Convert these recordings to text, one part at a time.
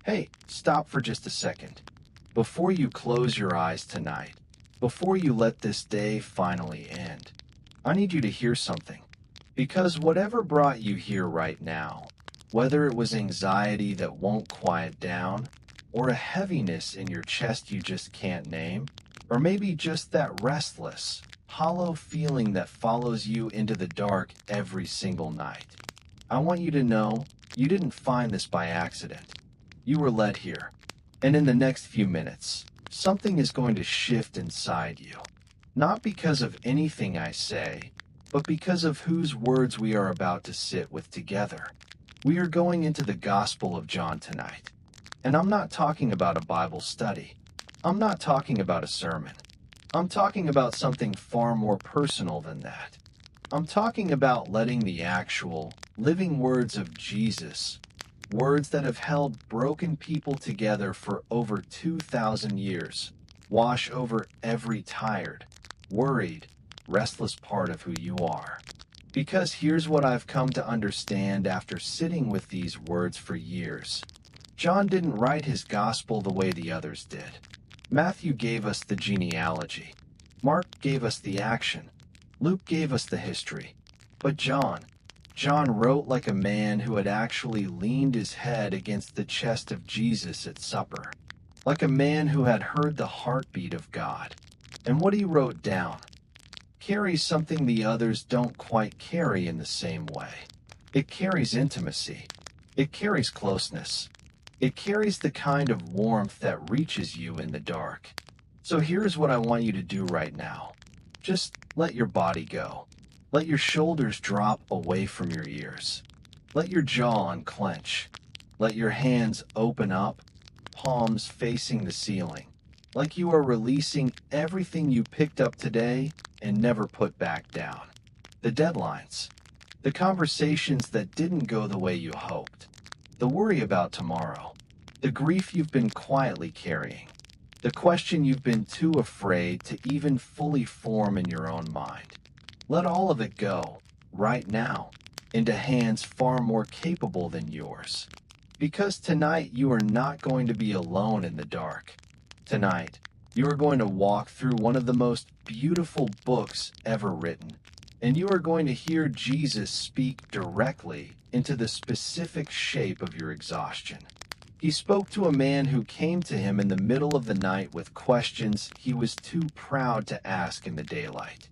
Hey, stop for just a second. Before you close your eyes tonight, before you let this day finally end, I need you to hear something. Because whatever brought you here right now, whether it was anxiety that won't quiet down, or a heaviness in your chest you just can't name, or maybe just that restless, hollow feeling that follows you into the dark every single night, I want you to know you didn't find this by accident. You were led here. And in the next few minutes, something is going to shift inside you. Not because of anything I say, but because of whose words we are about to sit with together. We are going into the Gospel of John tonight. And I'm not talking about a Bible study. I'm not talking about a sermon. I'm talking about something far more personal than that. I'm talking about letting the actual, living words of Jesus, words that have held broken people together for over 2,000 years, wash over every tired, worried, restless part of who you are. Because here's what I've come to understand after sitting with these words for years. John didn't write his gospel the way the others did. Matthew gave us the genealogy. Mark gave us the action. Luke gave us the history. But John wrote like a man who had actually leaned his head against the chest of Jesus at supper, like a man who had heard the heartbeat of God. And what he wrote down carries something the others don't quite carry in the same way. It carries intimacy. It carries closeness. It carries the kind of warmth that reaches you in the dark. So here's what I want you to do right now. Just let your body go. Let your shoulders drop away from your ears. Let your jaw unclench. Let your hands open up, palms facing the ceiling, like you are releasing everything you picked up today and never put back down. The deadlines, the conversations that didn't go the way you hoped, the worry about tomorrow, the grief you've been quietly carrying, the question you've been too afraid to even fully form in your own mind. Let all of it go, right now, into hands far more capable than yours. Because tonight you are not going to be alone in the dark. Tonight, you are going to walk through one of the most beautiful books ever written, and you are going to hear Jesus speak directly into the specific shape of your exhaustion. He spoke to a man who came to him in the middle of the night with questions he was too proud to ask in the daylight.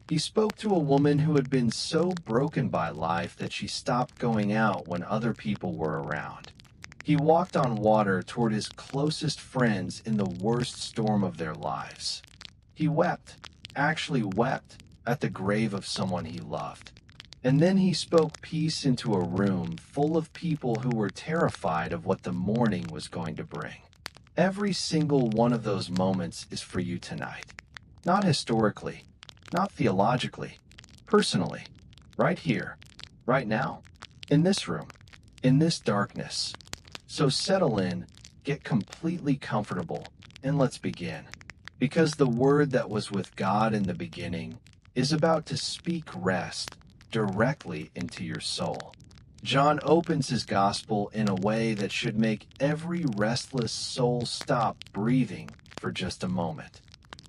He spoke to a woman who had been so broken by life that she stopped going out when other people were around. He walked on water toward his closest friends in the worst storm of their lives. He wept, actually wept, at the grave of someone he loved. And then he spoke peace into a room full of people who were terrified of what the morning was going to bring. Every single one of those moments is for you tonight. Not historically, not theologically, personally, right here, right now, in this room, in this darkness. So settle in, get completely comfortable, and let's begin. Because the Word that was with God in the beginning is about to speak rest directly into your soul. John opens his gospel in a way that should make every restless soul stop breathing for just a moment.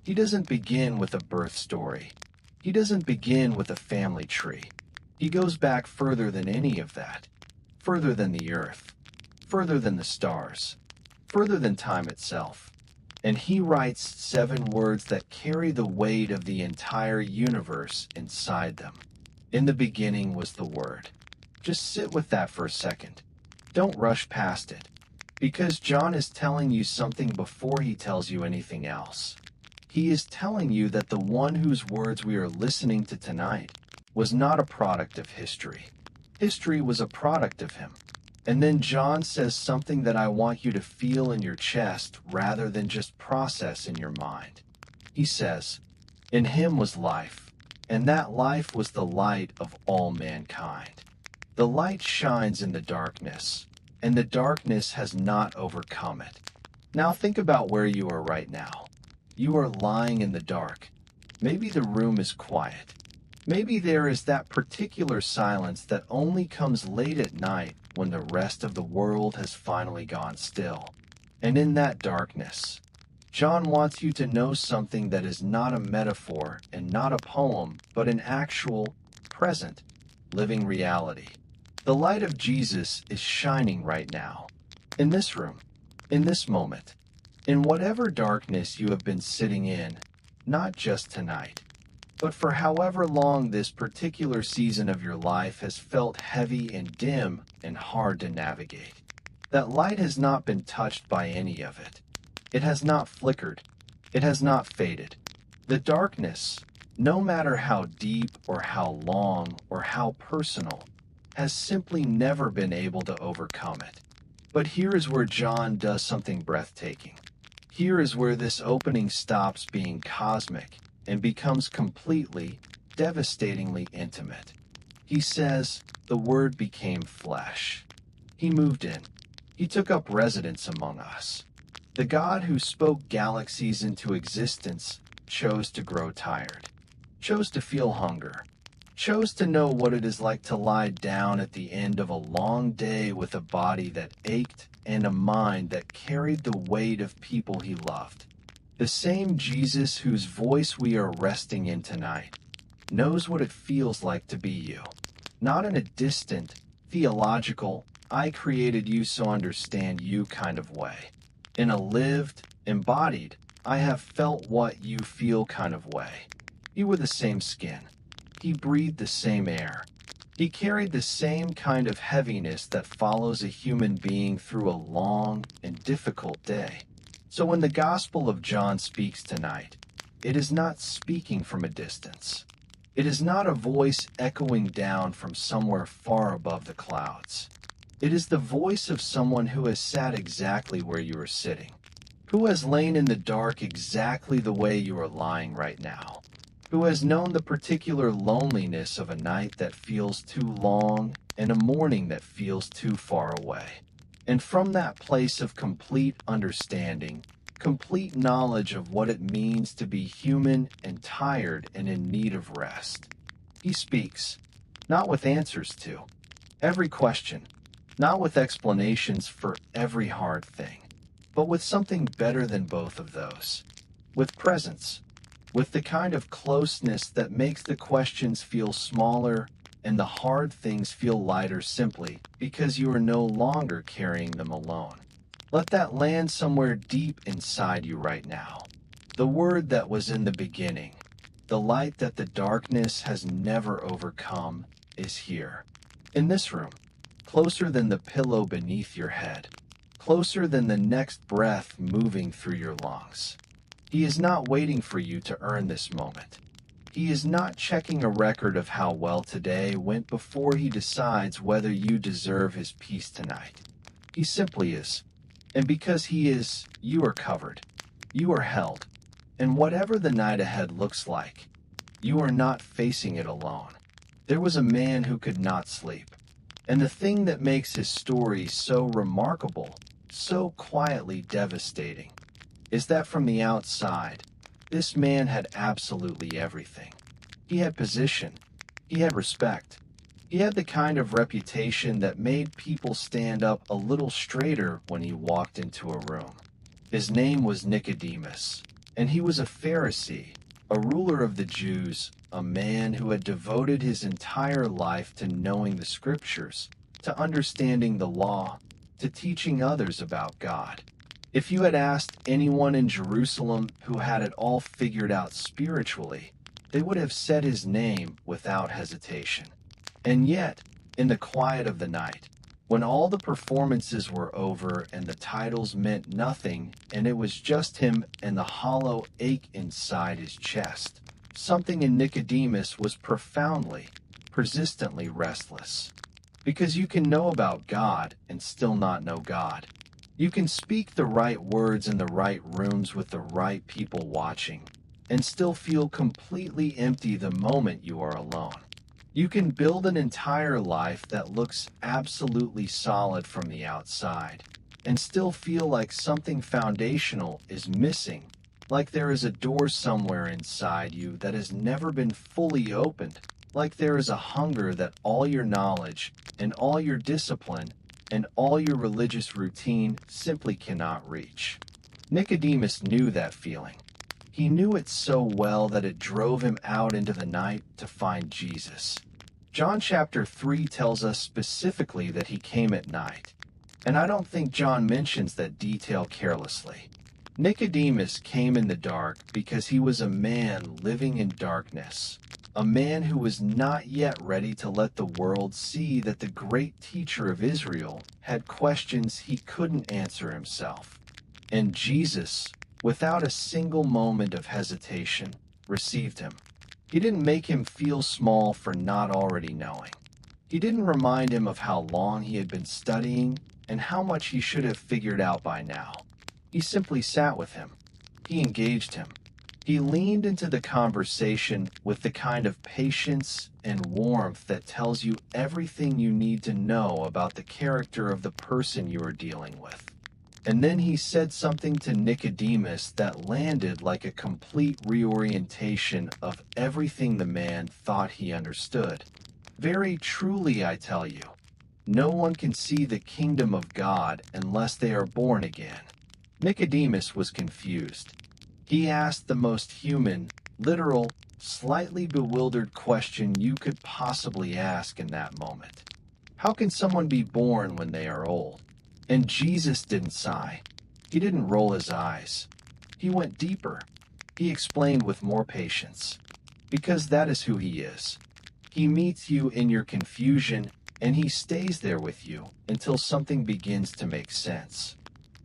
He doesn't begin with a birth story. He doesn't begin with a family tree. He goes back further than any of that, further than the earth, further than the stars, further than time itself. And he writes 7 words that carry the weight of the entire universe inside them. In the beginning was the Word. Just sit with that for a second. Don't rush past it, because John is telling you something before he tells you anything else. He is telling you that the one whose words we are listening to tonight was not a product of history. History was a product of him. And then John says something that I want you to feel in your chest rather than just process in your mind. He says, "In him was life, and that life was the light of all mankind." The light shines in the darkness, and the darkness has not overcome it. Now think about where you are right now. You are lying in the dark. Maybe the room is quiet. Maybe there is that particular silence that only comes late at night when the rest of the world has finally gone still. And in that darkness, John wants you to know something that is not a metaphor and not a poem, but an actual, present, living reality. The light of Jesus is shining right now, in this room, in this moment, in whatever darkness you have been sitting in, not just tonight, but for however long this particular season of your life has felt heavy and dim and hard to navigate. That light has not been touched by any of it. It has not flickered. It has not faded. The darkness, no matter how deep or how long or how personal, has simply never been able to overcome it. But here is where John does something breathtaking. Here is where this opening stops being cosmic and becomes completely, devastatingly intimate. He says, "The Word became flesh." He moved in. He took up residence among us. The God who spoke galaxies into existence chose to grow tired, chose to feel hunger, chose to know what it is like to lie down at the end of a long day with a body that ached and a mind that carried the weight of people he loved. The same Jesus whose voice we are resting in tonight knows what it feels like to be you, not in a distant, theological, I created you so understand you kind of way. In a lived, embodied, I have felt what you feel kind of way. You were the same skin. He breathed the same air. He carried the same kind of heaviness that follows a human being through a long and difficult day. So when the Gospel of John speaks tonight, it is not speaking from a distance. It is not a voice echoing down from somewhere far above the clouds. It is the voice of someone who has sat exactly where you are sitting, who has lain in the dark exactly the way you are lying right now, who has known the particular loneliness of a night that feels too long and a morning that feels too far away. And from that place of complete understanding, complete knowledge of what it means to be human and tired and in need of rest, he speaks, not with answers to every question, not with explanations for every hard thing, but with something better than both of those, with presence, with the kind of closeness that makes the questions feel smaller and the hard things feel lighter simply because you are no longer carrying them alone. Let that land somewhere deep inside you right now. The Word that was in the beginning, the light that the darkness has never overcome, is here, in this room, closer than the pillow beneath your head, closer than the next breath moving through your lungs. He is not waiting for you to earn this moment. He is not checking a record of how well today went before he decides whether you deserve his peace tonight. He simply is. And because he is, you are covered. You are held. And whatever the night ahead looks like, you are not facing it alone. There was a man who could not sleep. And the thing that makes his story so remarkable, so quietly devastating, is that from the outside, this man had absolutely everything. He had position. He had respect. He had the kind of reputation that made people stand up a little straighter when he walked into a room. His name was Nicodemus, and he was a Pharisee, a ruler of the Jews, a man who had devoted his entire life to knowing the Scriptures, to understanding the law, to teaching others about God. If you had asked anyone in Jerusalem who had it all figured out spiritually, they would have said his name without hesitation. And yet, in the quiet of the night, when all the performances were over and the titles meant nothing and it was just him and the hollow ache inside his chest, something in Nicodemus was profoundly, persistently restless. Because you can know about God and still not know God. You can speak the right words in the right rooms with the right people watching and still feel completely empty the moment you are alone. You can build an entire life that looks absolutely solid from the outside and still feel like something foundational is missing, like there is a door somewhere inside you that has never been fully opened, like there is a hunger that all your knowledge and all your discipline and all your religious routine simply cannot reach. Nicodemus knew that feeling. He knew it so well that it drove him out into the night to find Jesus. John chapter 3 tells us specifically that he came at night, and I don't think John mentions that detail carelessly. Nicodemus came in the dark because he was a man living in darkness, a man who was not yet ready to let the world see that the great teacher of Israel had questions he couldn't answer himself. And Jesus, without a single moment of hesitation, received him. He didn't make him feel small for not already knowing. He didn't remind him of how long he had been studying and how much he should have figured out by now. He simply sat with him. He engaged him. He leaned into the conversation with the kind of patience and warmth that tells you everything you need to know about the character of the person you are dealing with. And then he said something to Nicodemus that landed like a complete reorientation of everything the man thought he understood. Very truly, I tell you, no one can see the kingdom of God unless they are born again. Nicodemus was confused. He asked the most human, literal, slightly bewildered question you could possibly ask in that moment. How can someone be born when they are old? And Jesus didn't sigh. He didn't roll his eyes. He went deeper. He explained with more patience. Because that is who he is. He meets you in your confusion, and he stays there with you until something begins to make sense.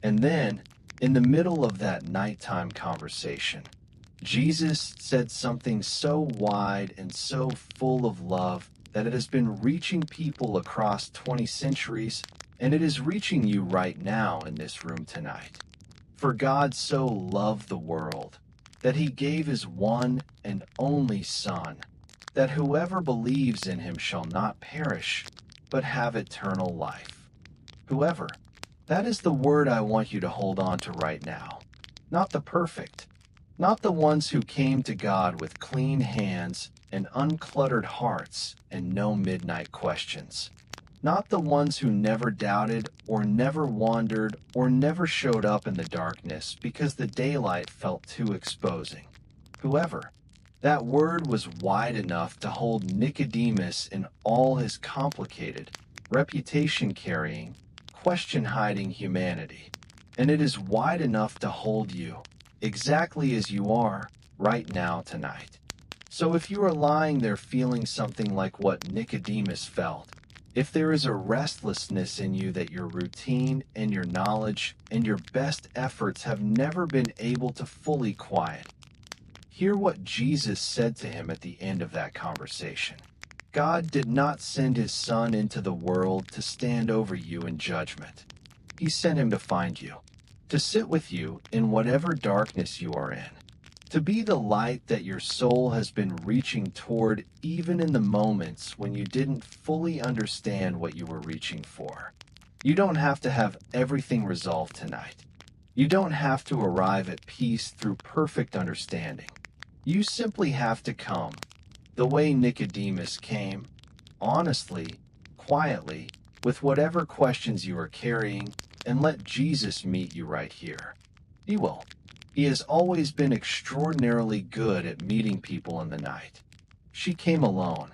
And then, in the middle of that nighttime conversation, Jesus said something so wide and so full of love that it has been reaching people across 20 centuries, and it is reaching you right now in this room tonight. For God so loved the world that he gave his one and only Son, that whoever believes in him shall not perish, but have eternal life. Whoever. That is the word I want you to hold on to right now. Not the perfect. Not the ones who came to God with clean hands and uncluttered hearts and no midnight questions. Not the ones who never doubted or never wandered or never showed up in the darkness because the daylight felt too exposing. Whoever. That word was wide enough to hold Nicodemus in all his complicated, reputation-carrying, question-hiding humanity. And it is wide enough to hold you, exactly as you are, right now tonight. So if you are lying there feeling something like what Nicodemus felt, if there is a restlessness in you that your routine and your knowledge and your best efforts have never been able to fully quiet, hear what Jesus said to him at the end of that conversation. God did not send his Son into the world to stand over you in judgment. He sent him to find you, to sit with you in whatever darkness you are in, to be the light that your soul has been reaching toward even in the moments when you didn't fully understand what you were reaching for. You don't have to have everything resolved tonight. You don't have to arrive at peace through perfect understanding. You simply have to come, the way Nicodemus came, honestly, quietly, with whatever questions you are carrying, and let Jesus meet you right here. He will. He has always been extraordinarily good at meeting people in the night. She came alone,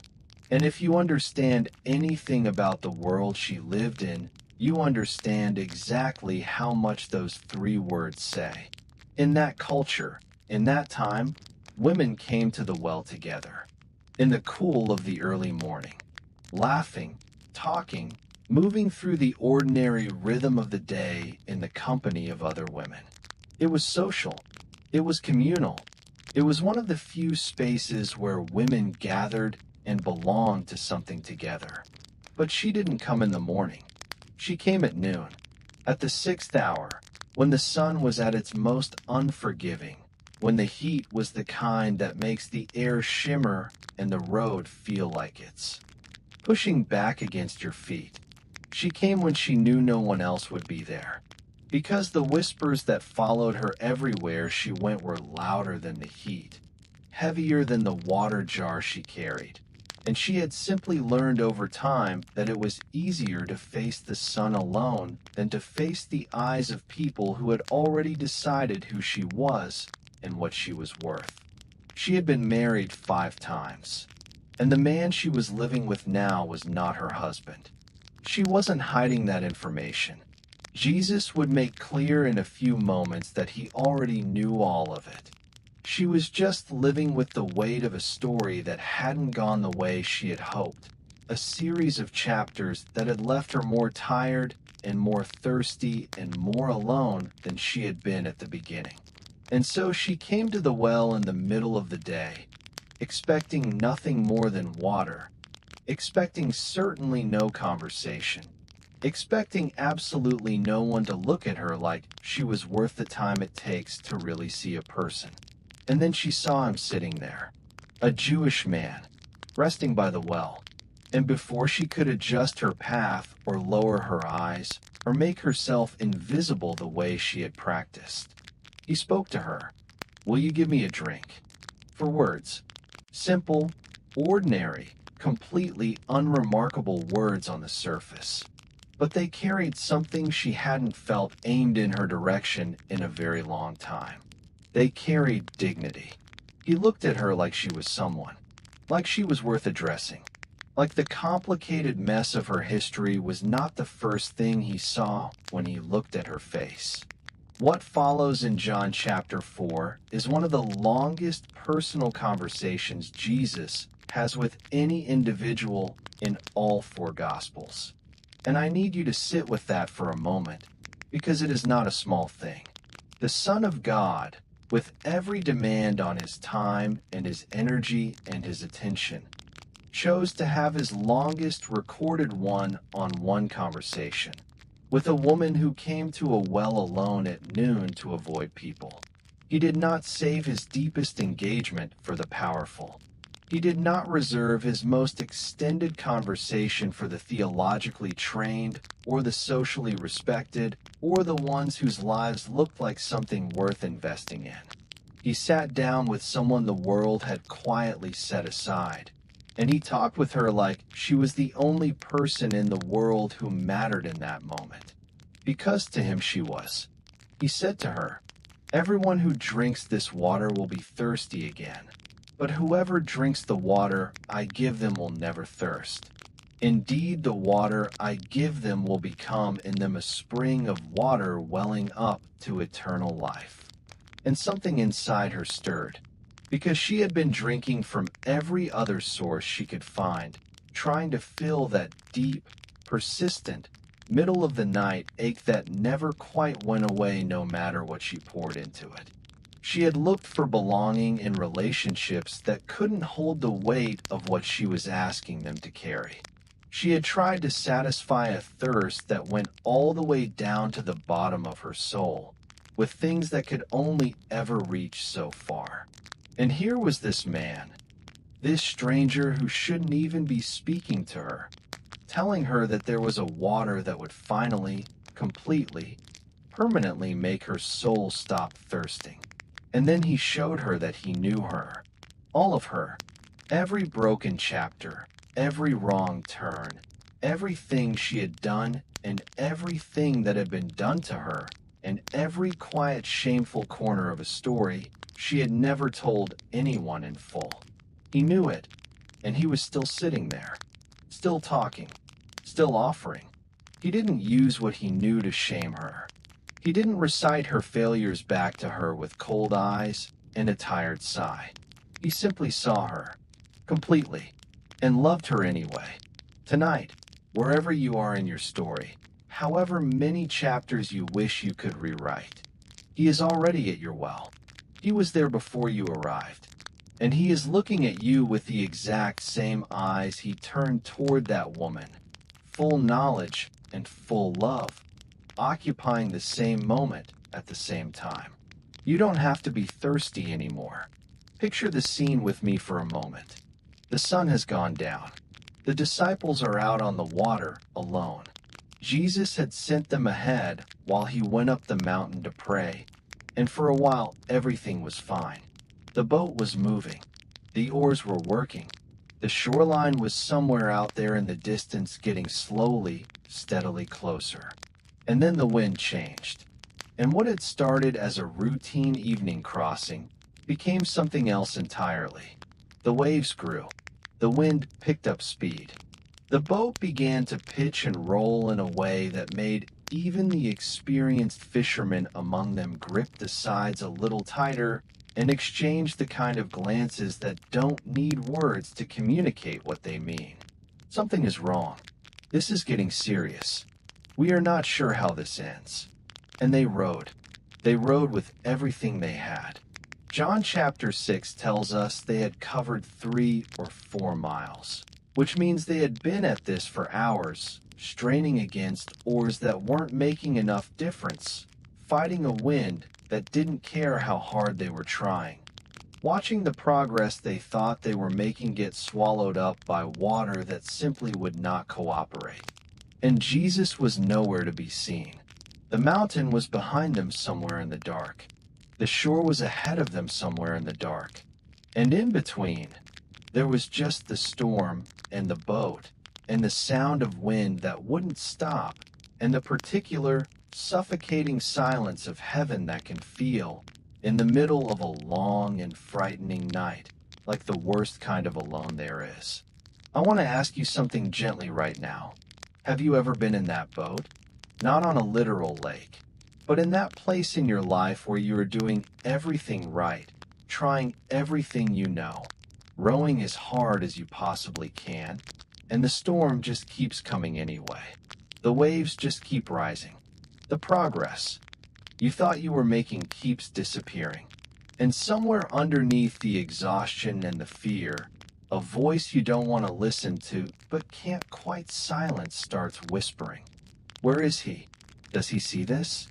and if you understand anything about the world she lived in, you understand exactly how much those 3 words say. In that culture, in that time, women came to the well together, in the cool of the early morning, laughing, talking, moving through the ordinary rhythm of the day in the company of other women. It was social. It was communal. It was one of the few spaces where women gathered and belonged to something together. But she didn't come in the morning. She came at noon, at the 6th hour, when the sun was at its most unforgiving, when the heat was the kind that makes the air shimmer and the road feel like it's pushing back against your feet. She came when she knew no one else would be there, because the whispers that followed her everywhere she went were louder than the heat, heavier than the water jar she carried, and she had simply learned over time that it was easier to face the sun alone than to face the eyes of people who had already decided who she was and what she was worth. She had been married 5 times, and the man she was living with now was not her husband. She wasn't hiding that information. Jesus would make clear in a few moments that he already knew all of it. She was just living with the weight of a story that hadn't gone the way she had hoped, a series of chapters that had left her more tired and more thirsty and more alone than she had been at the beginning. And so she came to the well in the middle of the day, expecting nothing more than water, expecting certainly no conversation, expecting absolutely no one to look at her like she was worth the time it takes to really see a person. And then she saw him sitting there, a Jewish man, resting by the well. And before she could adjust her path or lower her eyes or make herself invisible the way she had practiced, he spoke to her. "Will you give me a drink?" For words. Simple, ordinary, completely unremarkable words on the surface. But they carried something she hadn't felt aimed in her direction in a very long time. They carried dignity. He looked at her like she was someone, like she was worth addressing, like the complicated mess of her history was not the first thing he saw when he looked at her face. What follows in John chapter 4 is one of the longest personal conversations Jesus has with any individual in all 4 Gospels. And I need you to sit with that for a moment, because it is not a small thing. The Son of God, with every demand on his time and his energy and his attention, chose to have his longest recorded one-on-one conversation with a woman who came to a well alone at noon to avoid people. He did not save his deepest engagement for the powerful. He did not reserve his most extended conversation for the theologically trained or the socially respected or the ones whose lives looked like something worth investing in. He sat down with someone the world had quietly set aside, and he talked with her like she was the only person in the world who mattered in that moment, because to him she was. He said to her, "Everyone who drinks this water will be thirsty again, but whoever drinks the water I give them will never thirst. Indeed, the water I give them will become in them a spring of water welling up to eternal life." And something inside her stirred, because she had been drinking from every other source she could find, trying to fill that deep, persistent, middle-of-the-night ache that never quite went away no matter what she poured into it. She had looked for belonging in relationships that couldn't hold the weight of what she was asking them to carry. She had tried to satisfy a thirst that went all the way down to the bottom of her soul, with things that could only ever reach so far. And here was this man, this stranger who shouldn't even be speaking to her, telling her that there was a water that would finally, completely, permanently make her soul stop thirsting. And then he showed her that he knew her, all of her, every broken chapter, every wrong turn, everything she had done and everything that had been done to her, and every quiet, shameful corner of a story she had never told anyone in full. He knew it, and he was still sitting there, still talking, still offering. He didn't use what he knew to shame her. He didn't recite her failures back to her with cold eyes and a tired sigh. He simply saw her, completely, and loved her anyway. Tonight, wherever you are in your story, however many chapters you wish you could rewrite, he is already at your well. He was there before you arrived, and he is looking at you with the exact same eyes he turned toward that woman, full knowledge and full love, occupying the same moment at the same time. You don't have to be thirsty anymore. Picture the scene with me for a moment. The sun has gone down. The disciples are out on the water alone. Jesus had sent them ahead while he went up the mountain to pray, and for a while everything was fine. The boat was moving. The oars were working. The shoreline was somewhere out there in the distance, getting slowly, steadily closer. And then the wind changed. And what had started as a routine evening crossing became something else entirely. The waves grew. The wind picked up speed. The boat began to pitch and roll in a way that made even the experienced fishermen among them grip the sides a little tighter and exchange the kind of glances that don't need words to communicate what they mean. Something is wrong. This is getting serious. We are not sure how this ends. And they rowed. They rowed with everything they had. John chapter 6 tells us they had covered 3 or 4 miles, which means they had been at this for hours, straining against oars that weren't making enough difference, fighting a wind that didn't care how hard they were trying, watching the progress they thought they were making get swallowed up by water that simply would not cooperate. And Jesus was nowhere to be seen. The mountain was behind them somewhere in the dark. The shore was ahead of them somewhere in the dark. And in between, there was just the storm and the boat and the sound of wind that wouldn't stop and the particular suffocating silence of heaven that can feel in the middle of a long and frightening night, like the worst kind of alone there is. I want to ask you something gently right now. Have you ever been in that boat? Not on a literal lake, but in that place in your life where you are doing everything right, trying everything you know, rowing as hard as you possibly can, and the storm just keeps coming anyway. The waves just keep rising. The progress you thought you were making keeps disappearing. And somewhere underneath the exhaustion and the fear, a voice you don't want to listen to but can't quite silence starts whispering. Where is he? Does he see this?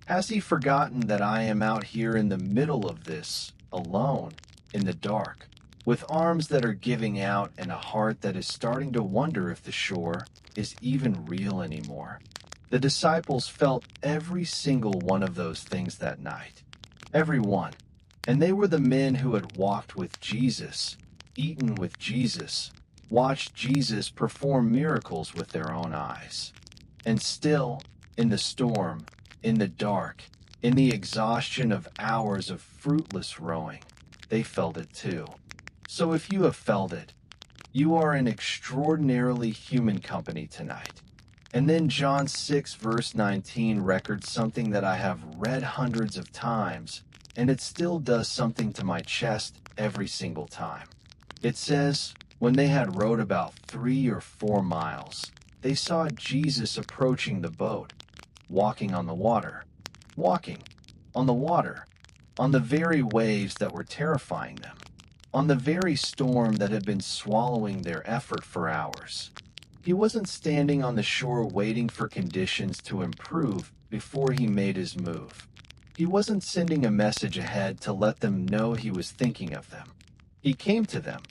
Has he forgotten that I am out here in the middle of this, alone, in the dark, with arms that are giving out and a heart that is starting to wonder if the shore is even real anymore? The disciples felt every single one of those things that night. Every one. And they were the men who had walked with Jesus, eaten with Jesus, watched Jesus perform miracles with their own eyes. And still, in the storm, in the dark, in the exhaustion of hours of fruitless rowing, they felt it too. So if you have felt it, you are in extraordinarily human company tonight. And then John 6 verse 19 records something that I have read hundreds of times, and it still does something to my chest every single time. It says, when they had rowed about 3 or 4 miles, they saw Jesus approaching the boat, walking on the water, walking on the water, on the very waves that were terrifying them, on the very storm that had been swallowing their effort for hours. He wasn't standing on the shore waiting for conditions to improve before he made his move. He wasn't sending a message ahead to let them know he was thinking of them. He came to them,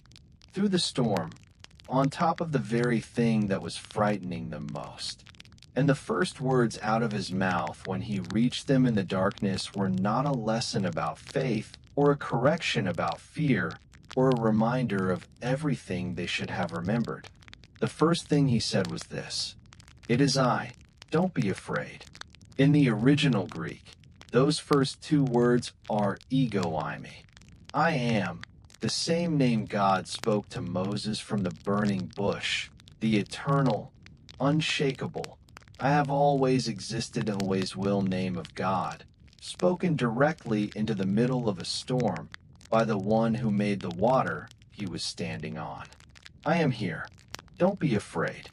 through the storm, on top of the very thing that was frightening them most. And the first words out of his mouth when he reached them in the darkness were not a lesson about faith or a correction about fear or a reminder of everything they should have remembered. The first thing he said was this: "It is I, don't be afraid." In the original Greek, those first 2 words are ego eimi. I am, the same name God spoke to Moses from the burning bush, the eternal, unshakable, I have always existed and always will name of God, spoken directly into the middle of a storm by the one who made the water he was standing on. I am here. Don't be afraid.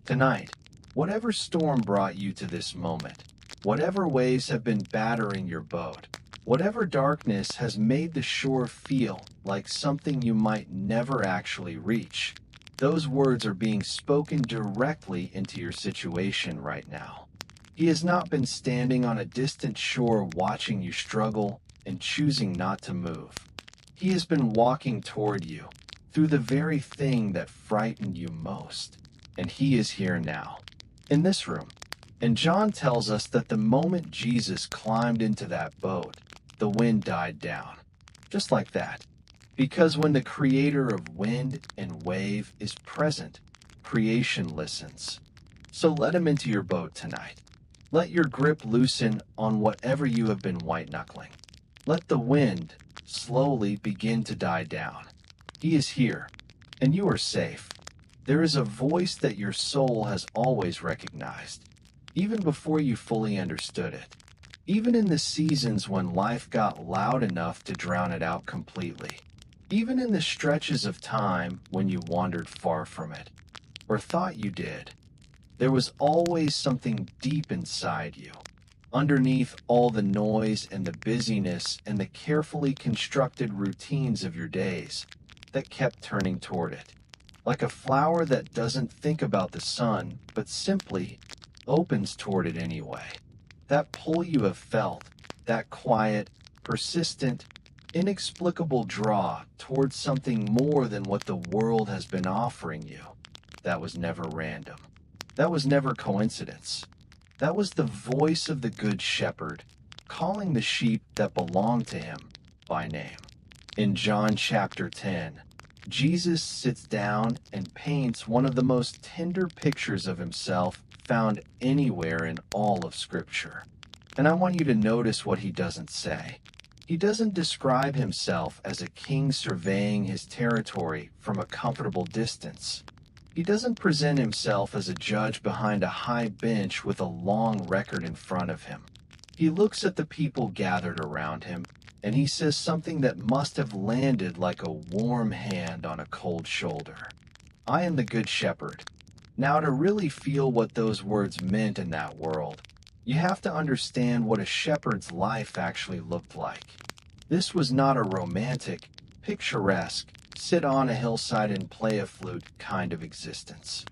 Tonight, whatever storm brought you to this moment, whatever waves have been battering your boat, whatever darkness has made the shore feel like something you might never actually reach, those words are being spoken directly into your situation right now. He has not been standing on a distant shore watching you struggle and choosing not to move. He has been walking toward you through the very thing that frightened you most. And he is here now, in this room. And John tells us that the moment Jesus climbed into that boat, the wind died down. Just like that. Because when the creator of wind and wave is present, creation listens. So let him into your boat tonight. Let your grip loosen on whatever you have been white-knuckling. Let the wind slowly begin to die down. He is here, and you are safe. There is a voice that your soul has always recognized, even before you fully understood it. Even in the seasons when life got loud enough to drown it out completely. Even in the stretches of time when you wandered far from it, or thought you did. There was always something deep inside you, underneath all the noise and the busyness and the carefully constructed routines of your days, that kept turning toward it. Like a flower that doesn't think about the sun, but simply opens toward it anyway. That pull you have felt, that quiet, persistent, inexplicable draw towards something more than what the world has been offering you, that was never random. That was never coincidence. That was the voice of the Good Shepherd, calling the sheep that belong to him by name. In John chapter 10, Jesus sits down and paints one of the most tender pictures of himself found anywhere in all of Scripture. And I want you to notice what he doesn't say. He doesn't describe himself as a king surveying his territory from a comfortable distance. He doesn't present himself as a judge behind a high bench with a long record in front of him. He looks at the people gathered around him, and he says something that must have landed like a warm hand on a cold shoulder. I am the Good Shepherd. Now, to really feel what those words meant in that world, you have to understand what a shepherd's life actually looked like. This was not a romantic, picturesque, sit on a hillside and play a flute kind of existence.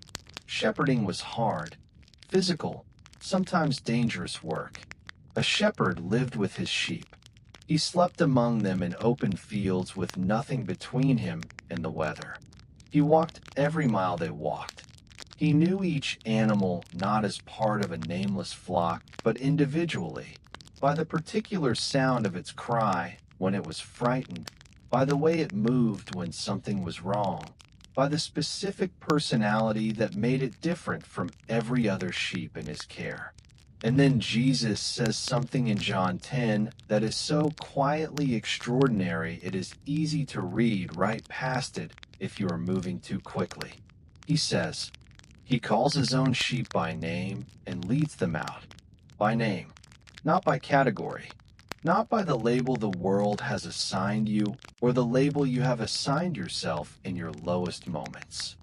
Shepherding was hard, physical, sometimes dangerous work. A shepherd lived with his sheep. He slept among them in open fields with nothing between him and the weather. He walked every mile they walked. He knew each animal not as part of a nameless flock, but individually, by the particular sound of its cry when it was frightened, by the way it moved when something was wrong, by the specific personality that made it different from every other sheep in his care. And then Jesus says something in John 10 that is so quietly extraordinary it is easy to read right past it if you are moving too quickly. He says, he calls his own sheep by name and leads them out. By name, not by category. Not by the label the world has assigned you or the label you have assigned yourself in your lowest moments.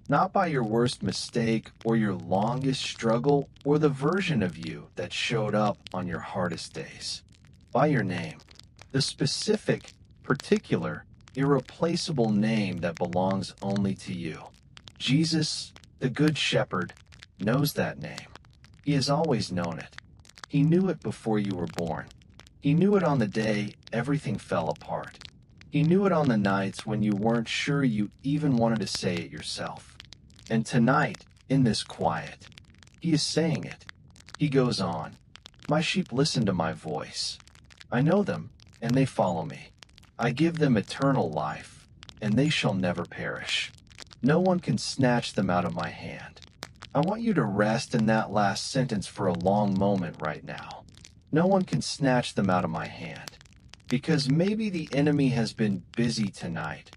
Not by your worst mistake or your longest struggle or the version of you that showed up on your hardest days. By your name, the specific, particular, irreplaceable name that belongs only to you. Jesus, the Good Shepherd, knows that name. He has always known it. He knew it before you were born. He knew it on the day everything fell apart. He knew it on the nights when you weren't sure you even wanted to say it yourself. And tonight, in this quiet, he is saying it. He goes on, my sheep listen to my voice. I know them, and they follow me. I give them eternal life, and they shall never perish. No one can snatch them out of my hand. I want you to rest in that last sentence for a long moment right now. No one can snatch them out of my hand. Because maybe the enemy has been busy tonight,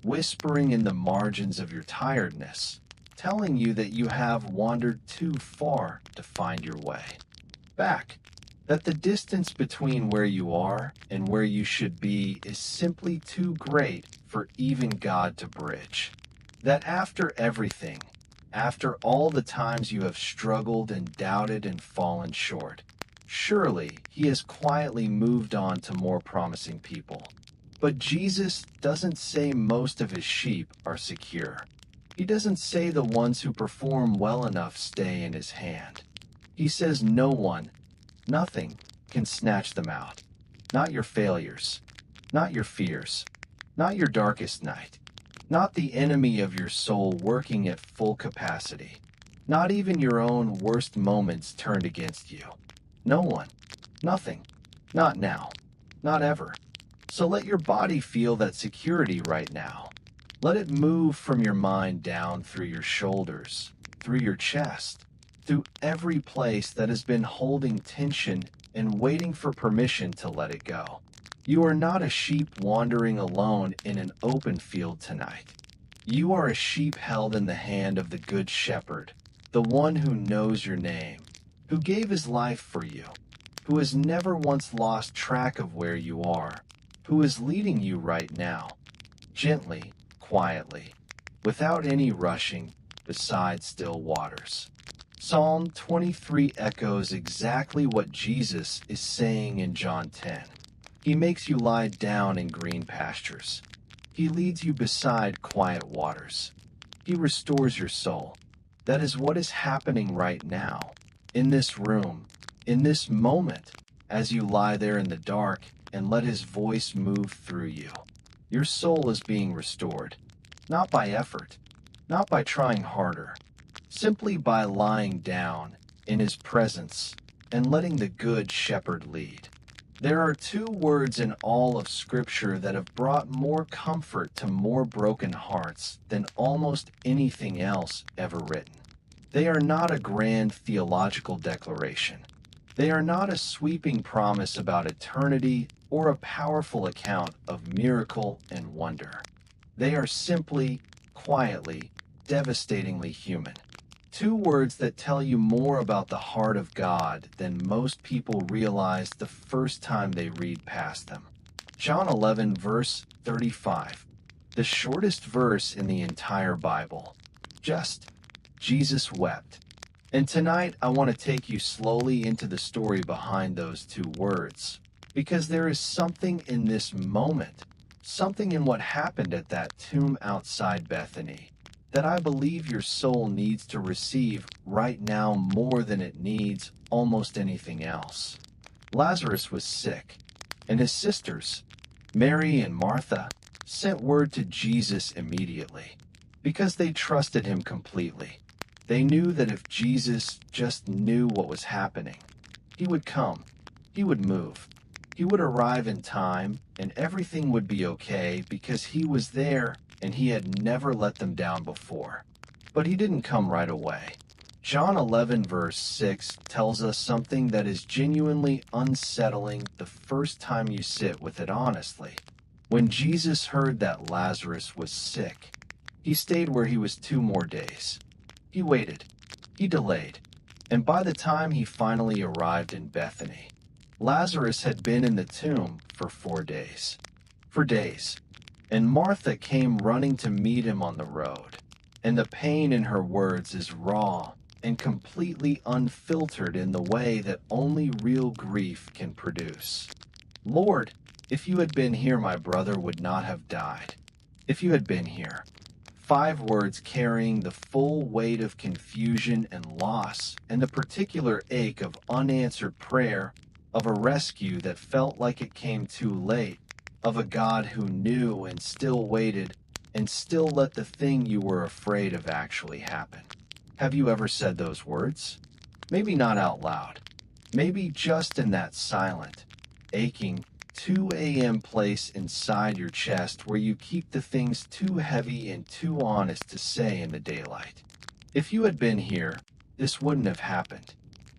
whispering in the margins of your tiredness, telling you that you have wandered too far to find your way back. That the distance between where you are and where you should be is simply too great for even God to bridge. That after everything, after all the times you have struggled and doubted and fallen short, surely he has quietly moved on to more promising people. But Jesus doesn't say most of his sheep are secure. He doesn't say the ones who perform well enough stay in his hand. He says no one, nothing, can snatch them out. Not your failures, not your fears, not your darkest night, not the enemy of your soul working at full capacity, not even your own worst moments turned against you. No one, nothing, not now, not ever. So let your body feel that security right now. Let it move from your mind down through your shoulders, through your chest, through every place that has been holding tension and waiting for permission to let it go. You are not a sheep wandering alone in an open field tonight. You are a sheep held in the hand of the Good Shepherd, the one who knows your name, who gave his life for you, who has never once lost track of where you are, who is leading you right now, gently, quietly, without any rushing, beside still waters. Psalm 23 echoes exactly what Jesus is saying in John 10. He makes you lie down in green pastures. He leads you beside quiet waters. He restores your soul. That is what is happening right now, in this room, in this moment, as you lie there in the dark and let his voice move through you. Your soul is being restored, not by effort, not by trying harder, simply by lying down in his presence and letting the Good Shepherd lead. There are two words in all of Scripture that have brought more comfort to more broken hearts than almost anything else ever written. They are not a grand theological declaration. They are not a sweeping promise about eternity or a powerful account of miracle and wonder. They are simply, quietly, devastatingly human. Two words that tell you more about the heart of God than most people realize the first time they read past them. John 11, verse 35, the shortest verse in the entire Bible. Just, Jesus wept. And tonight I want to take you slowly into the story behind those two words, because there is something in this moment, something in what happened at that tomb outside Bethany, that I believe your soul needs to receive right now more than it needs almost anything else. Lazarus was sick, and his sisters, Mary and Martha, sent word to Jesus immediately, because they trusted him completely. They knew that if Jesus just knew what was happening, he would come, he would move, he would arrive in time, and everything would be okay because he was there and he had never let them down before. But he didn't come right away. John 11 verse 6 tells us something that is genuinely unsettling the first time you sit with it honestly. When Jesus heard that Lazarus was sick, he stayed where he was 2 more days. He waited. He delayed. And by the time he finally arrived in Bethany, Lazarus had been in the tomb for 4 days. For days. And Martha came running to meet him on the road. And the pain in her words is raw and completely unfiltered in the way that only real grief can produce. Lord, if you had been here, my brother would not have died. If you had been here. 5 words carrying the full weight of confusion and loss and the particular ache of unanswered prayer, of a rescue that felt like it came too late, of a God who knew and still waited and still let the thing you were afraid of actually happen. Have you ever said those words? Maybe not out loud. Maybe just in that silent, aching, 2 a.m. place inside your chest where you keep the things too heavy and too honest to say in the daylight. If you had been here, this wouldn't have happened.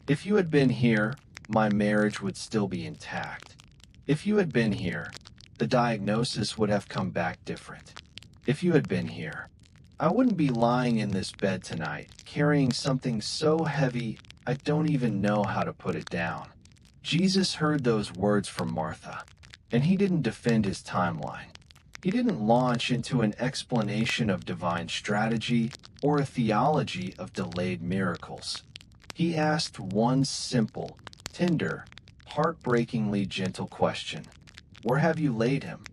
If you had been here, my marriage would still be intact. If you had been here, the diagnosis would have come back different. If you had been here, I wouldn't be lying in this bed tonight, carrying something so heavy I don't even know how to put it down. Jesus heard those words from Martha, and he didn't defend his timeline. He didn't launch into an explanation of divine strategy or a theology of delayed miracles. He asked one simple, tender, heartbreakingly gentle question. Where have you laid him?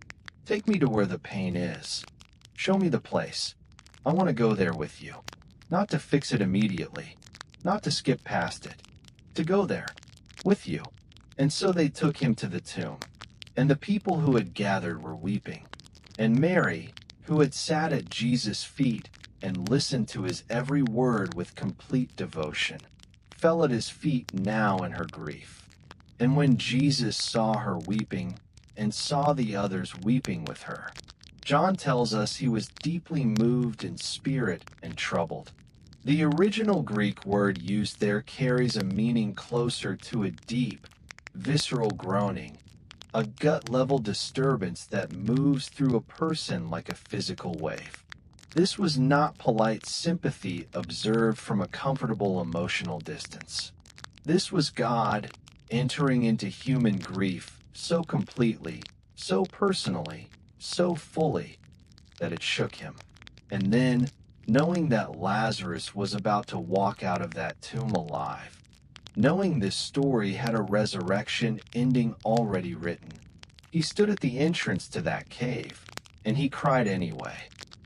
Take me to where the pain is. Show me the place. I want to go there with you. Not to fix it immediately. Not to skip past it. To go there. With you. And so they took him to the tomb. And the people who had gathered were weeping. And Mary, who had sat at Jesus' feet and listened to his every word with complete devotion, fell at his feet now in her grief. And when Jesus saw her weeping, and saw the others weeping with her. John tells us he was deeply moved in spirit and troubled. The original Greek word used there carries a meaning closer to a deep, visceral groaning, a gut-level disturbance that moves through a person like a physical wave. This was not polite sympathy observed from a comfortable emotional distance. This was God entering into human grief so completely, so personally, so fully, that it shook him. And then, knowing that Lazarus was about to walk out of that tomb alive, knowing this story had a resurrection ending already written, he stood at the entrance to that cave, and he cried anyway,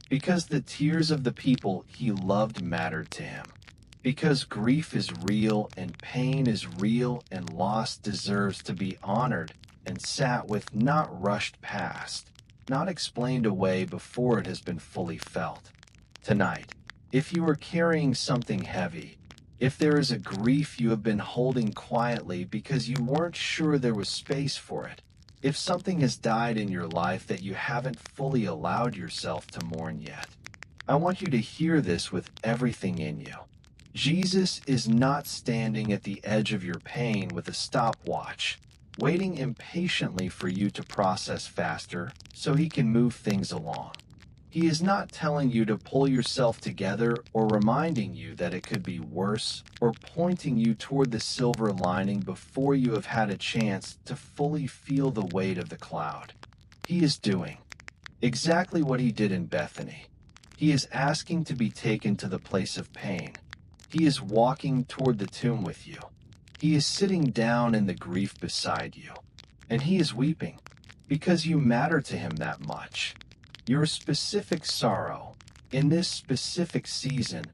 because the tears of the people he loved mattered to him. Because grief is real and pain is real and loss deserves to be honored and sat with, not rushed past, not explained away before it has been fully felt. Tonight, if you are carrying something heavy, if there is a grief you have been holding quietly because you weren't sure there was space for it, if something has died in your life that you haven't fully allowed yourself to mourn yet, I want you to hear this with everything in you. Jesus is not standing at the edge of your pain with a stopwatch, waiting impatiently for you to process faster so he can move things along. He is not telling you to pull yourself together or reminding you that it could be worse or pointing you toward the silver lining before you have had a chance to fully feel the weight of the cloud. He is doing exactly what he did in Bethany. He is asking to be taken to the place of pain. He is walking toward the tomb with you. He is sitting down in the grief beside you. And he is weeping because you matter to him that much. Your specific sorrow, in this specific season,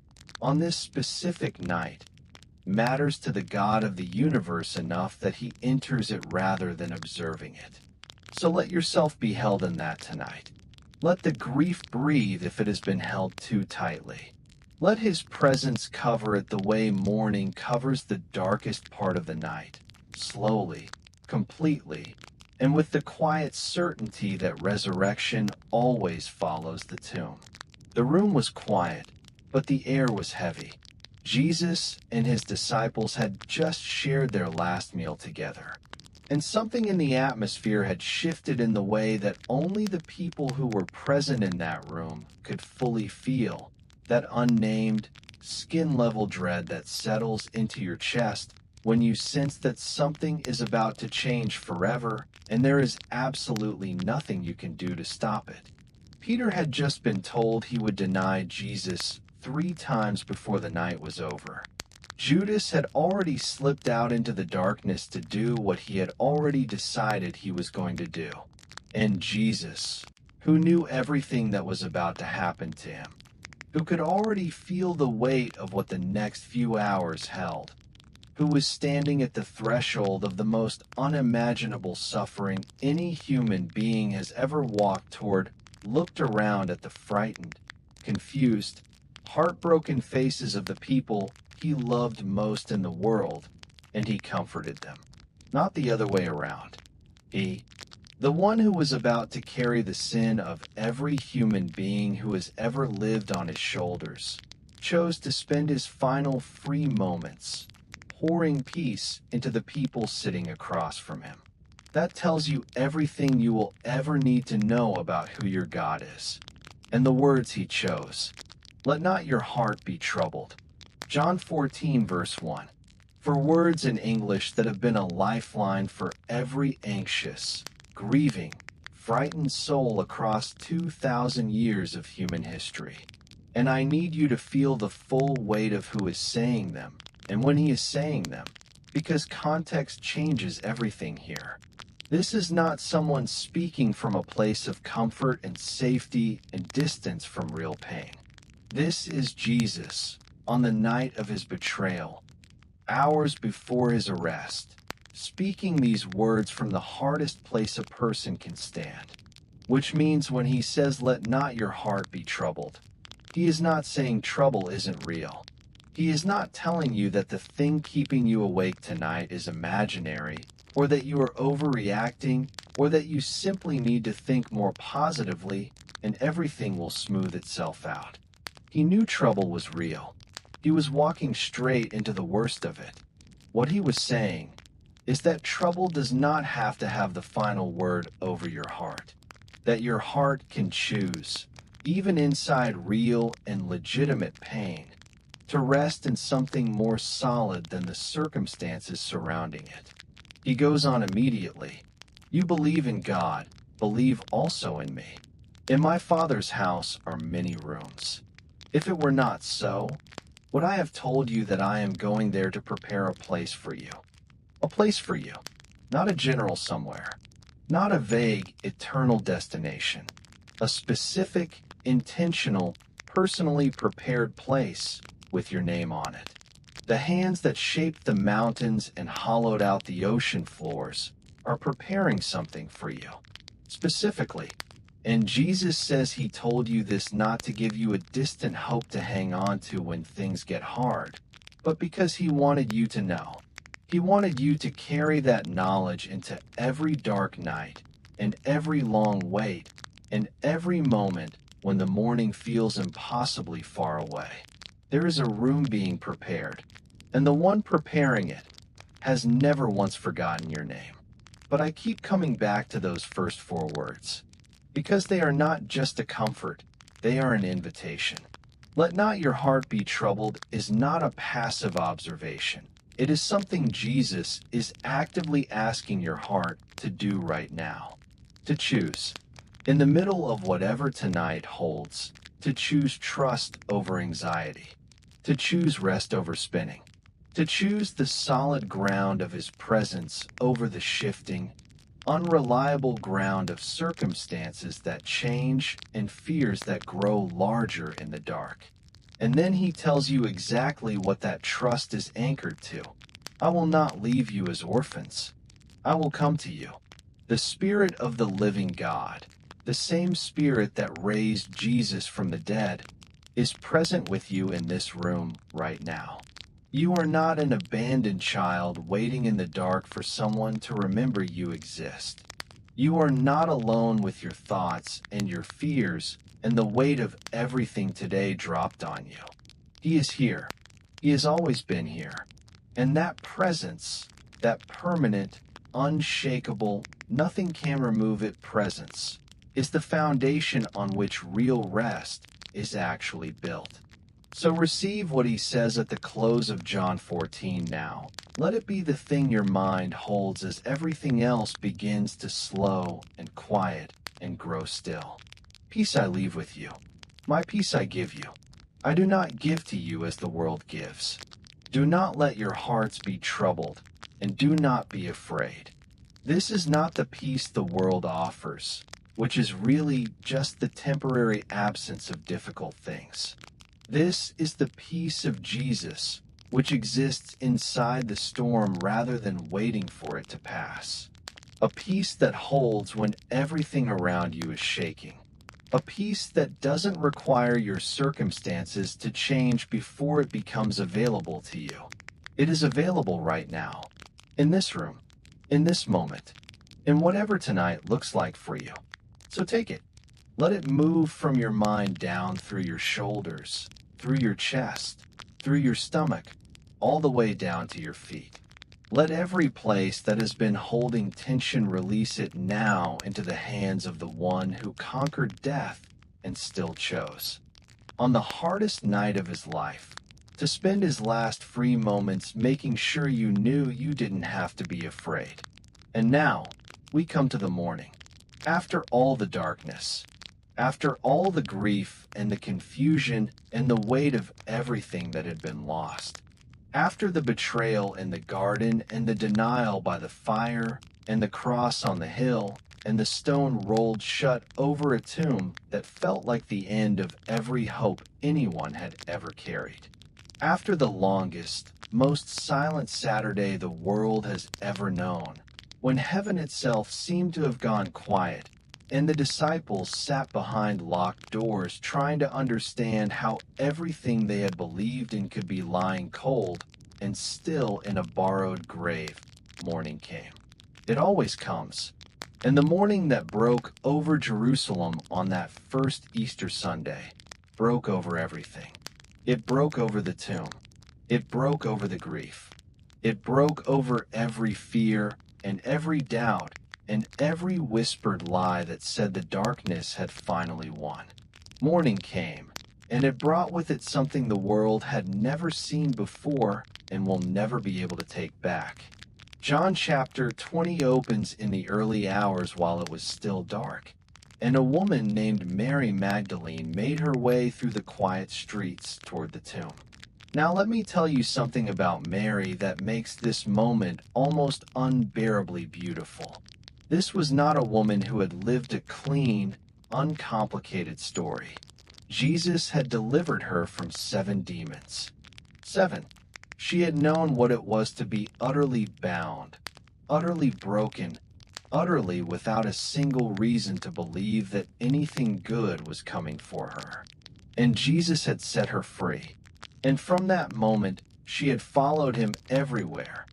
on this specific night, matters to the God of the universe enough that he enters it rather than observing it. So let yourself be held in that tonight. Let the grief breathe if it has been held too tightly. Let his presence cover it the way morning covers the darkest part of the night, slowly, completely, and with the quiet certainty that resurrection always follows the tomb. The room was quiet, but the air was heavy. Jesus and his disciples had just shared their last meal together, and something in the atmosphere had shifted in the way that only the people who were present in that room could fully feel. That unnamed, skin-level dread that settles into your chest when you sense that something is about to change forever and there is absolutely nothing you can do to stop it. Peter had just been told he would deny Jesus 3 times before the night was over. Judas had already slipped out into the darkness to do what he had already decided he was going to do. And Jesus, who knew everything that was about to happen to him, who could already feel the weight of what the next few hours held, who was standing at the threshold of the most unimaginable suffering any human being has ever walked toward, looked around at the frightened, confused, heartbroken faces of the people he loved most in the world, and he comforted them. Not the other way around. He, the one who was about to carry the sin of every human being who has ever lived on his shoulders, chose to spend his final free moments pouring peace into the people sitting across from him. That tells you everything you will ever need to know about who your God is. And the words he chose. Let not your heart be troubled. John 14, verse 1. For words in English that have been a lifeline for every anxious, grieving, frightened soul across 2,000 years of human history. And I need you to feel the full weight of who is saying them, and when he is saying them, because context changes everything here. This is not someone speaking from a place of comfort and safety and distance from real pain. This is Jesus, on the night of his betrayal, hours before his arrest, speaking these words from the hardest place a person can stand, which means when he says, "Let not your heart be troubled," he is not saying trouble isn't real. He is not telling you that the thing keeping you awake tonight is imaginary or that you are overreacting, or that you simply need to think more positively and everything will smooth itself out. He knew trouble was real. He was walking straight into the worst of it. What he was saying is that trouble does not have to have the final word over your heart, that your heart can choose, even inside real and legitimate pain, to rest in something more solid than the circumstances surrounding it. He goes on immediately. You believe in God, believe also in me. In my Father's house are many rooms. If it were not so, would I have told you that I am going there to prepare a place for you? A place for you, not a general somewhere, not a vague, eternal destination, a specific, intentional, personally prepared place with your name on it. The hands that shaped the mountains and hollowed out the ocean floors are preparing something for you, specifically. And Jesus says he told you this not to give you a distant hope to hang on to when things get hard, but because he wanted you to know. He wanted you to carry that knowledge into every dark night, and every long wait, and every moment when the morning feels impossibly far away. There is a room being prepared, and the one preparing it has never once forgotten your name. But I keep coming back to those first 4 words, because they are not just a comfort, they are an invitation. Let not your heart be troubled is not a passive observation. It is something Jesus is actively asking your heart to do right now. To choose, in the middle of whatever tonight holds, to choose trust over anxiety, to choose rest over spinning, to choose the solid ground of his presence over the shifting, unreliable ground of circumstances that change and fears that grow larger in the dark. And then he tells you exactly what that trust is anchored to. I will not leave you as orphans. I will come to you. The Spirit of the living God, the same Spirit that raised Jesus from the dead, is present with you in this room right now. You are not an abandoned child waiting in the dark for someone to remember you exist. You are not alone with your thoughts and your fears and the weight of everything today dropped on you. He is here. He has always been here. And that presence, that permanent, unshakable, nothing can remove it presence, is the foundation on which real rest is actually built. So receive what he says at the close of John 14 now. Let it be the thing your mind holds as everything else begins to slow and quiet and grow still. Peace I leave with you. My peace I give you. I do not give to you as the world gives. Do not let your hearts be troubled, and do not be afraid. This is not the peace the world offers, which is really just the temporary absence of difficult things. This is the peace of Jesus, which exists inside the storm rather than waiting for it to pass. A peace that holds when everything around you is shaking. A peace that doesn't require your circumstances to change before it becomes available to you. It is available right now, in this room, in this moment, in whatever tonight looks like for you. So take it. Let it move from your mind down through your shoulders, through your chest, through your stomach, all the way down to your feet. Let every place that has been holding tension release it now into the hands of the one who conquered death and still chose, on the hardest night of his life, to spend his last free moments making sure you knew you didn't have to be afraid. And now, we come to the morning. After all the darkness, after all the grief and the confusion and the weight of everything that had been lost, after the betrayal in the garden and the denial by the fire and the cross on the hill and the stone rolled shut over a tomb that felt like the end of every hope anyone had ever carried, after the longest, most silent Saturday the world has ever known, when heaven itself seemed to have gone quiet, and the disciples sat behind locked doors trying to understand how everything they had believed in could be lying cold and still in a borrowed grave, morning came. It always comes. And the morning that broke over Jerusalem on that first Easter Sunday broke over everything. It broke over the tomb. It broke over the grief. It broke over every fear and every doubt and every whispered lie that said the darkness had finally won. Morning came, and it brought with it something the world had never seen before and will never be able to take back. John chapter 20 opens in the early hours while it was still dark, and a woman named Mary Magdalene made her way through the quiet streets toward the tomb. Now let me tell you something about Mary that makes this moment almost unbearably beautiful. This was not a woman who had lived a clean, uncomplicated story. Jesus had delivered her from 7 demons. 7. She had known what it was to be utterly bound, utterly broken, utterly without a single reason to believe that anything good was coming for her. And Jesus had set her free. And from that moment, she had followed him everywhere,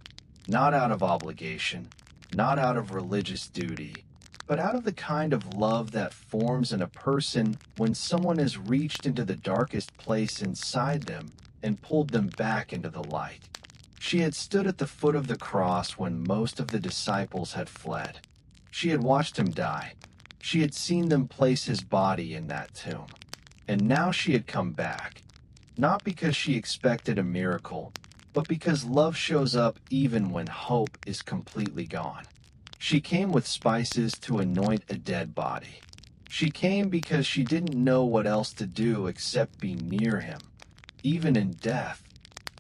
not out of obligation, not out of religious duty, but out of the kind of love that forms in a person when someone has reached into the darkest place inside them and pulled them back into the light. She had stood at the foot of the cross when most of the disciples had fled. She had watched him die. She had seen them place his body in that tomb. And now she had come back, not because she expected a miracle, but because love shows up even when hope is completely gone. She came with spices to anoint a dead body. She came because she didn't know what else to do except be near him, even in death,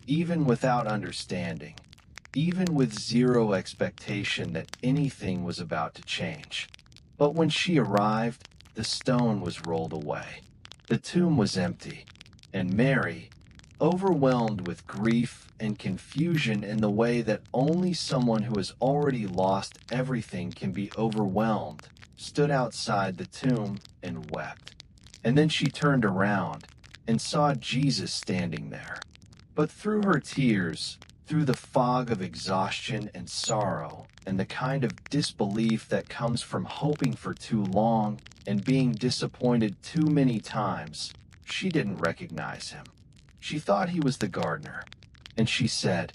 even without understanding, even with zero expectation that anything was about to change. But when she arrived, the stone was rolled away. The tomb was empty, and Mary, overwhelmed with grief and confusion in the way that only someone who has already lost everything can be overwhelmed, stood outside the tomb and wept. And then she turned around and saw Jesus standing there. But through her tears, through the fog of exhaustion and sorrow, and the kind of disbelief that comes from hoping for too long and being disappointed too many times, she didn't recognize him. She thought he was the gardener, and she said,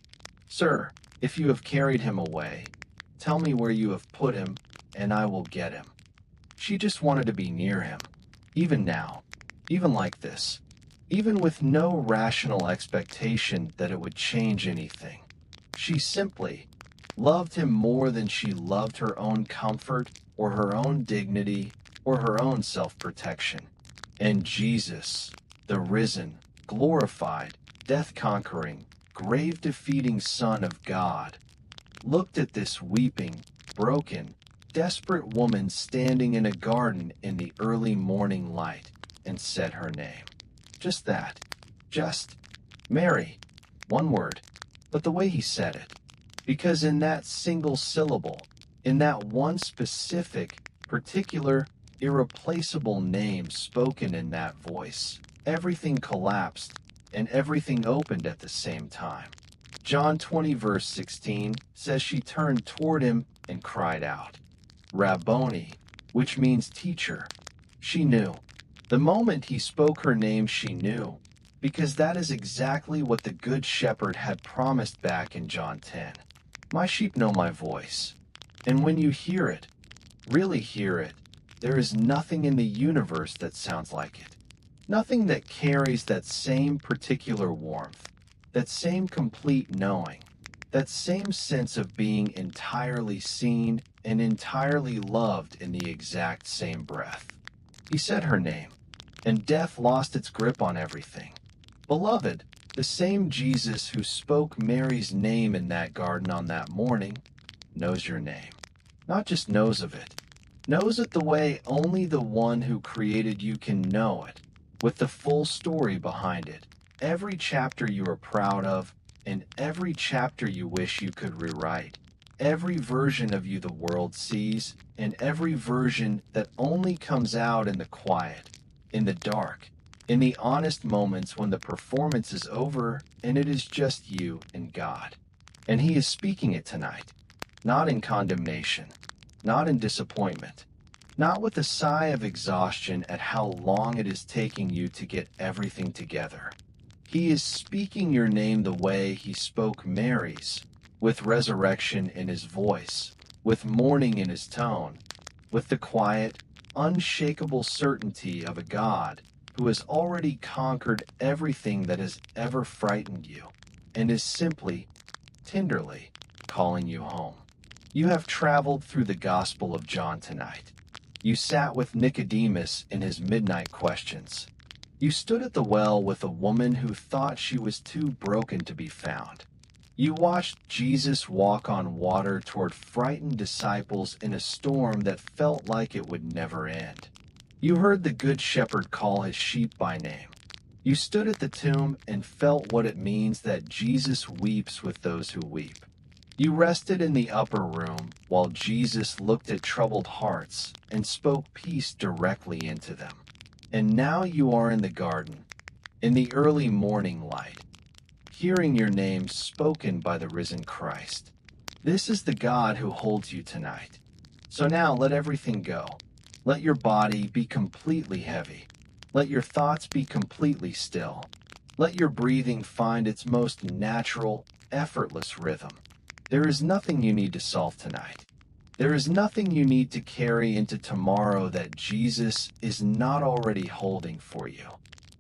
"Sir, if you have carried him away, tell me where you have put him, and I will get him." She just wanted to be near him, even now, even like this, even with no rational expectation that it would change anything. She simply loved him more than she loved her own comfort or her own dignity or her own self-protection. And Jesus, the risen, glorified, death-conquering, grave-defeating Son of God, looked at this weeping, broken, desperate woman standing in a garden in the early morning light and said her name. Just that. Just Mary. One word. But the way he said it. Because in that single syllable, in that one specific, particular, irreplaceable name spoken in that voice, everything collapsed and everything opened at the same time. John 20 verse 16 says she turned toward him and cried out, "Rabboni," which means teacher. She knew. The moment he spoke her name, she knew, because that is exactly what the Good Shepherd had promised back in John 10. "My sheep know my voice, and when you hear it, really hear it, there is nothing in the universe that sounds like it. Nothing that carries that same particular warmth, that same complete knowing, that same sense of being entirely seen and entirely loved in the exact same breath." He said her name, and death lost its grip on everything. Beloved, the same Jesus who spoke Mary's name in that garden on that morning knows your name. Not just knows of it, knows it the way only the one who created you can know it, with the full story behind it, every chapter you are proud of, and every chapter you wish you could rewrite, every version of you the world sees, and every version that only comes out in the quiet, in the dark, in the honest moments when the performance is over and it is just you and God. And he is speaking it tonight. not in condemnation, not in disappointment, not with a sigh of exhaustion at how long it is taking you to get everything together. He is speaking your name the way he spoke Mary's, with resurrection in his voice, with mourning in his tone, with the quiet, unshakable certainty of a God who has already conquered everything that has ever frightened you, and is simply, tenderly, calling you home. You have traveled through the Gospel of John tonight. You sat with Nicodemus in his midnight questions. You stood at the well with a woman who thought she was too broken to be found. You watched Jesus walk on water toward frightened disciples in a storm that felt like it would never end. You heard the Good Shepherd call his sheep by name. You stood at the tomb and felt what it means that Jesus weeps with those who weep. You rested in the upper room while Jesus looked at troubled hearts and spoke peace directly into them. And now you are in the garden, in the early morning light, hearing your name spoken by the risen Christ. This is the God who holds you tonight. So now let everything go. Let your body be completely heavy. Let your thoughts be completely still. Let your breathing find its most natural, effortless rhythm. There is nothing you need to solve tonight. There is nothing you need to carry into tomorrow that Jesus is not already holding for you.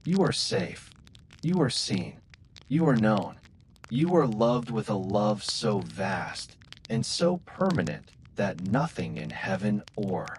You are safe. You are seen. You are known. You are loved with a love so vast and so permanent that nothing in heaven or